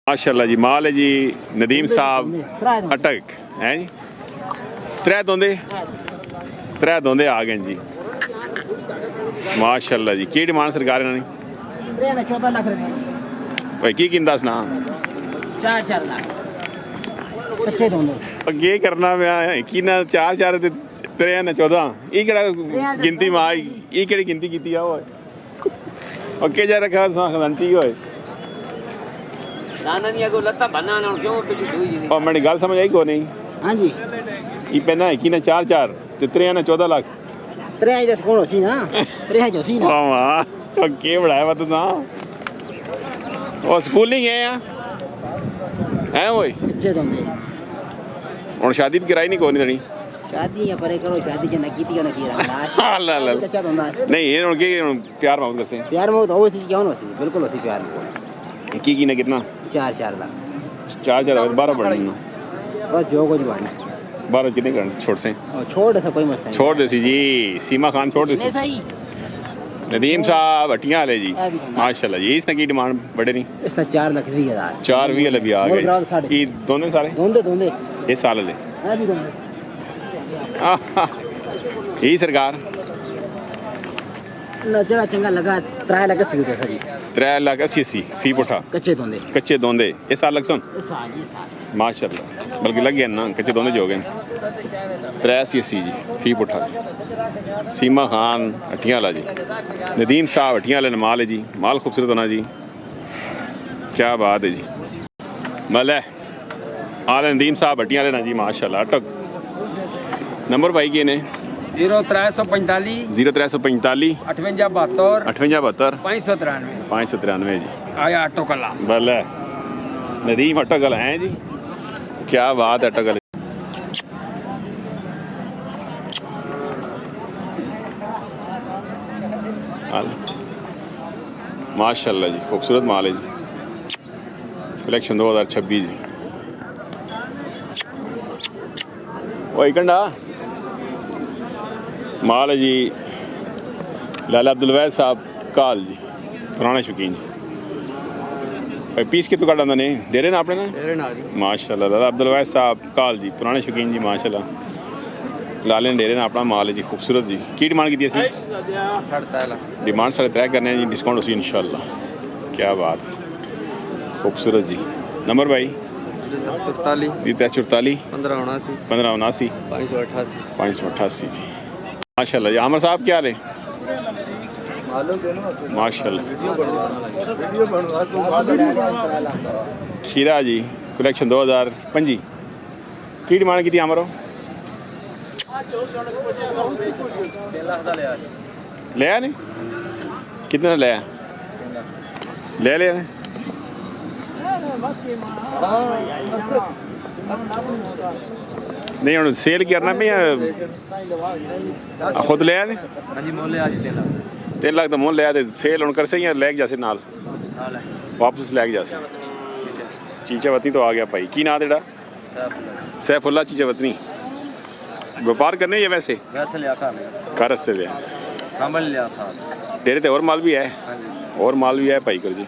माशाल्लाह जी माल है जी नदीम साहब अटक है जी त्रै दोंदे आ गए जी माशाल्लाह जी की डिमांड सरकार इन्होंने 14 लाख भाई की कीमत दसना 4 लाख कच्चे दोंदे अगे करना की ना 4 3 ना 14 ये केड़ा गिनती मां ये केड़ी गिनती कीती आ ओए ओके जा रखा खजानची होए ना नहीं अगो लत्ता बनाना क्यों पे दुई जी और मैंने गल समझ आई को नहीं हां जी ये पहना है की ना 4 ते 3 ना 14 लाख 3 जस कौन होसी ना 3 जो सी ना वाह वाह ओके बढ़ाया वा तुसा ओ स्कूल नहीं गए हैं ओए कच्चे दोंदे और शादी भी कराई नहीं कोनी देनी शादी या परे करो शादी के ना कीती ना की रहा अल्लाह अल्लाह कच्चा दोंदा नहीं ये उनके प्यार मोहब्बत करते हैं प्यार में तो होसी क्यों होसी बिल्कुल होसी प्यार में की ना कितना 4 लाख 4 12 बढ़ना बस जो कुछ बढ़ना 12 कितने करना छोड़ से छोड़ ऐसा कोई मसला नहीं छोड़ देसी जी सीमा खान छोड़ देसी नहीं सही नदीम साहब हट्टियां वाले जी माशाल्लाह जी इसने की डिमांड बड़े नहीं इसका 4 लाख 20 हजार 4 20 वाले भी आ गए ये दोनों सारे दोंदे ये साल वाले है भी दोंदे यही सरकार ना जड़ा चंगा लगा 3 लाख 80 रुपए जी 3 लाख 80 फी पुठा कच्चे दोंदे कच्चे दोंदे ये साल लग सुन साल माशाल्लाह बल्कि लग गया ना कच्चे दोंदे जो हो गए 380 जी फी पुठा सीमा खान हट्टियां वाला जी नदीम साहब हट्टियां वाले माल है जी माल खूबसूरत होना जी क्या बात है जी मल है आल नदीम साहब हट्टियां वाले ना जी माशाल्लाह अटक नंबर भाई के ने 0345 0345 58 72 58 593 593 जी आया ऑटो कला बल है नदीम अटकल हैं जी क्या बात है अटकल माशाल्लाह जी खूबसूरत माल है जी कलेक्शन 2026 जी वही कंडा माल है जी लाला अब्दुल वैद साहब काल जी पुराने शौकीन जी भाई पीस कितों कट आंदा ने डेरे ना अपने ना डेरे ना जी माशाल्लाह लाला अब्दुल वैद साहब काल जी पुराने शौकीन जी माशाल्लाह लाले ने डेरे ना अपना माल है जी खूबसूरत जी की डिमांड की थी डिमांड 3.5 करने हैं जी डिस्काउंट उसी इंशाल्लाह क्या बात खूबसूरत जी नंबर भाई 44 44 1579 1579 588 588 जी माशाल्लाह जी आमर साहब क्या हाल है माशाल्लाह खीरा जी कलेक्शन 2025 की डिमांड की थी आमरो ले आया नहीं कितने ले आया ले लिया ने नहीं हम सेल करना पे खुद ले आया ने हाँ जी मोले आज 3 लाख तो मोल ले आया सेल हम कर से या लैग जासे नाल वापस लैग जासे चीचा वतनी तो आ गया भाई की ना तेरा सैफुल्ला चीचा वतनी व्यापार करने या वैसे लिया कार रस्ते पे संभल लिया साथ डेरे ते और माल भी है और माल भी है भाई कर जी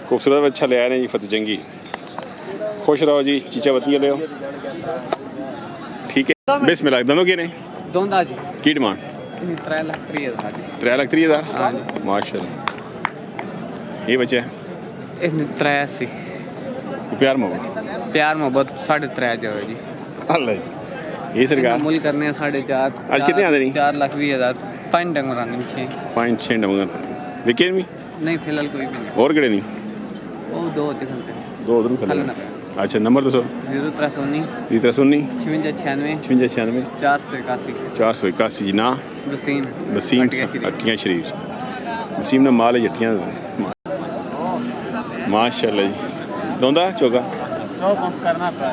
खूबसूरत अच्छा ले आए ने जी फतेह जंगी खुश रहो जी चीचा वतनी ले ठीक है बिस्मिल्लाह दोनों के ने दोंदा जी की डिमांड 3 लाख 30 हजार जी 3 लाख 30 हज़ार माशाल्लाह ये बच्चे इसने 83 प्यार मोहब्बत 3.5 जो है जी अल्लाह ये सरकार मूल करने हैं 4.5 आज कितने आते नहीं 4 लाख 20 हजार 5 डंग रानी 5-6 डमगन विकेट भी नहीं फिलहाल कोई भी नहीं और कड़े नहीं वो दो दिखते दो उधर खले अच्छा नंबर दसो 0319 319 5696 5696 481 481 जी ना वसीम वसीम हट्टियां शरीफ वसीम ने माल हट्टियां माशाल्लाह जी दोंदा चौगा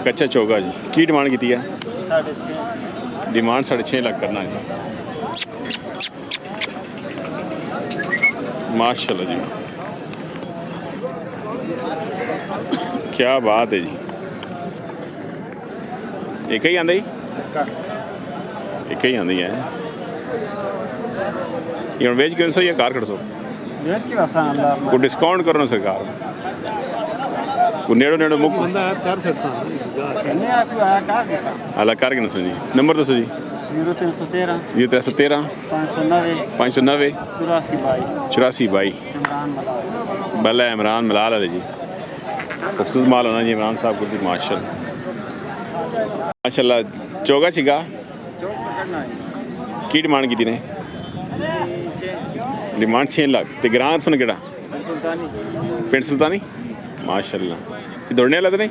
कच्चा चौगा जी की डिमांड की है डिमांड 6.5 लाख करना है माशाल्लाह जी क्या बात है जी एक ही आंदा जी एक ही आंदी है ये वेज क्यों सो या कार कर सो वेज की वसा अल्लाह को डिस्काउंट करो ना सरकार ਕੋਈ ਨੇੜੋ ਨੇੜੋ ਮੁੱਕ ਹਾਲਾ ਕਰਕੇ ਦੱਸੋ ਜੀ ਨੰਬਰ ਦੱਸੋ ਜੀ 0313 0313 590 590 84 84 ਬੱਲਾ ਇਮਰਾਨ ਮਲਾਲ ਵਾਲੇ ਜੀ ਖੂਬਸੂਰਤ ਮਾਲ ਹੋਣਾ ਜੀ ਇਮਰਾਨ ਸਾਹਿਬ ਕੋਲ ਦੀ ਮਾਸ਼ਾਅੱਲਾ ਚੋਗਾ ਸੀਗਾ ਕੀ ਡਿਮਾਂਡ ਕੀਤੀ ਨੇ ਡਿਮਾਂਡ 6 ਲੱਖ ਤੇ ਗ੍ਰਾਂ ਸੁਣ ਕਿਹੜਾ ਪਿੰਡ ਸੁਲਤਾਨੀ ਮਾਸ਼ਾਅੱਲਾ ਇਹ ਦੌੜਨੇ ਵਾਲਾ ਤਾਂ ਨਹੀਂ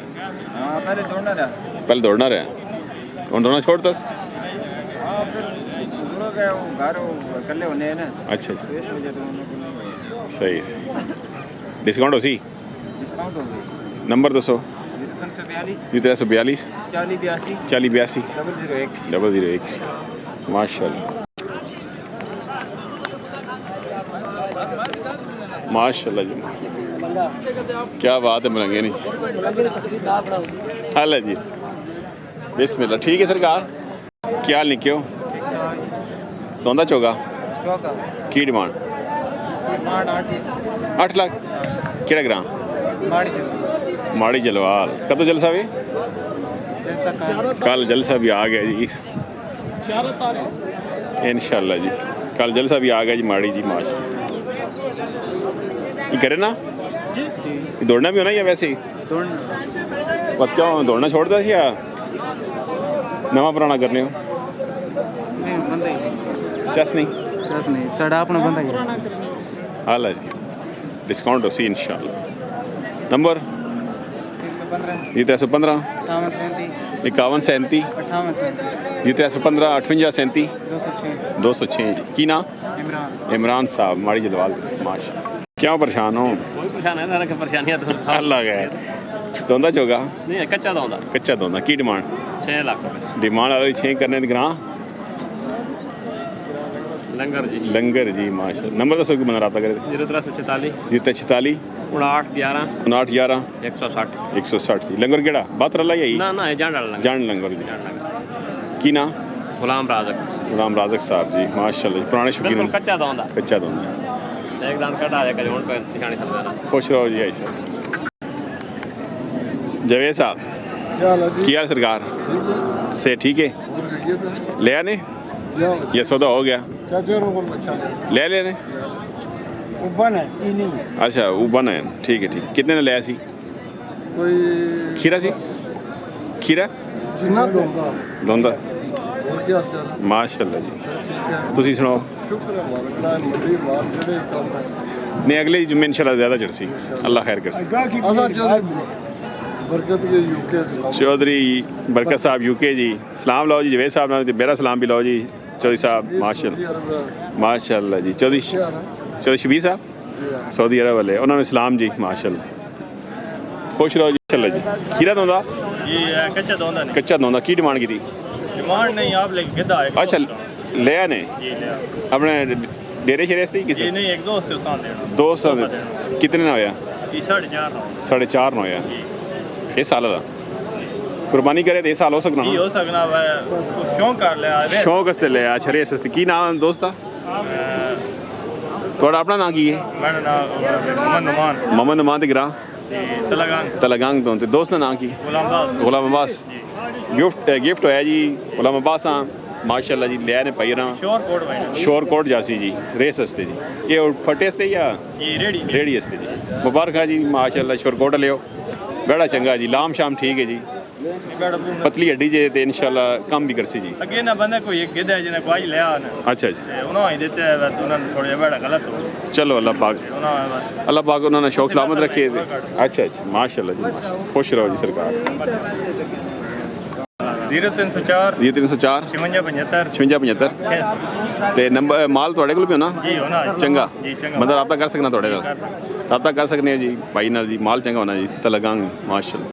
ਪਹਿਲੇ ਦੌੜਨਾ ਰਿਹਾ ਹੁਣ ਦੌੜਨਾ ਛੋੜ ਦਸ अच्छा अच्छा सही डिस्काउंट हो सी नंबर दसो 342 40 82 001 माशाल्लाह जी क्या बात है मरंगे नहीं हाल है जी बिस्मिल्लाह ठीक है सरकार क्या हाल निक्यो दोंदा चोगा की डिमांड 8 लाख केड़ा ग्रां माड़ी जलवाल कदों जलसा भी कल जलसा भी आ गया जी इंशाल्लाह जी कल जलसा भी आ गया जी माड़ी जी माश ये करे ना दौड़ना भी होना या वैसे ही बस क्या दौड़ना छोड़ता या नवा पुराना करने हो चस नहीं साढ़ा अपना बंदा ही हाल है जी डिस्काउंट हो सी इंशाल्लाह नंबर 315 51 37 315 58 37 206 जी की ना इमरान साहब माड़ी जलवाल माशा क्यों परेशान हो परेशानियां तो अल्लाह गए दोंदा चोगा नहीं कच्चा दोंदा की डिमांड 6 लाख डिमांड वाली 6 करने दी ग्रां लंगर जी माशा नंबर दसो कि बंदा रब्ता करे 0346 46 59 11 59 11 160 160 जी लंगर केड़ा बात रला ही ना ना जान वाला जान लंगर जी की ना गुलाम राजक साहब जी माशाल्लाह जी पुराने शौकीन बिल्कुल कच्चा दोंदा एक दांत कटा जाएगा जोड़ पे निशानी समझाना खुश रहो जी ऐसा जवेद साहब की हाल सरकार से ठीक है ले आने ये सौदा हो गया ले लेने अच्छा उबन है ठीक है कितने ने लिया सी खीरा सी खीरा दोंदा माशाल्लाह जी तुसी सुनाओ नहीं अगले जुम्मे इंशाल्लाह ज़्यादा चढ़सी अल्लाह खैर करसी चौधरी बरकत साहब यूके जी सलाम लाओ जी जवेद साहब ने मेरा सलाम भी लाओ जी चौधरी साहब माशाल्लाह जी चौधरी शबीर साहब सऊदी अरब वाले उन्होंने सलाम जी माशाल्लाह खुश रहो जी इंशाल्लाह जी खीरा दोंदा कच्चा दोंदा की डिमांड की थी डिमांड नहीं आप लेके किदा है अच्छा ले आने अपने डेरे शेरे से किसी नहीं एक दोस्त के साथ देना दोस्त कितने ना होया 4.5 ना होया ये साल का कुर्बानी करे तो ये साल हो सकना हो सकना शौक कर लिया शौक वास्ते ले अच्छा रेस वास्ते की नाम दोस्त थोड़ा अपना नाम की है मेरा नाम मोहम्मद नुमान ते ग्रां तलगांग तो दोस्त का नाम की गुलाम अब्बास गिफ्ट होया जी गुलाम अब्बास माशाल्लाह जी लिया ने पाई रहा शोर कोट जासी जी रेस हस्ते जी ये फटे हस्ते या रेडी हस्ते जी मुबारक जी माशाल्लाह शोर कोट लियो बड़ा चंगा जी लाम शाम ठीक है जी पतली हड्डी जे ते इंशाल्लाह कम भी करसी जी अगे ना बंदा कोई एक गिदा जिने कोई लिया ना अच्छा जी उन्होंने ही देते हैं उन्होंने थोड़ा बड़ा गलत हो चलो अल्लाह पाक उन्होंने शौक सलामत रखे अच्छा माशाल्लाह जी माशाल्लाह खुश रहो जी सरकार 0304 56 75 ਤੇ ਨੰਬਰ ਮਾਲ ਤੁਹਾਡੇ ਕੋਲ ਵੀ ਹੋਣਾ ਜੀ ਹੋਣਾ ਚੰਗਾ ਬੰਦਾ ਰਾਬਤਾ ਕਰ ਸਕਣਾ ਤੁਹਾਡੇ ਨਾਲ ਰਾਬਤਾ ਕਰ ਸਕਨੇ ਹੋ ਜੀ ਭਾਈ ਨਾਲ ਜੀ ਮਾਲ ਚੰਗਾ ਹੋਣਾ ਜੀ ਤਲਗਾਂਗ ਮਾਸ਼ਾਅੱਲਾ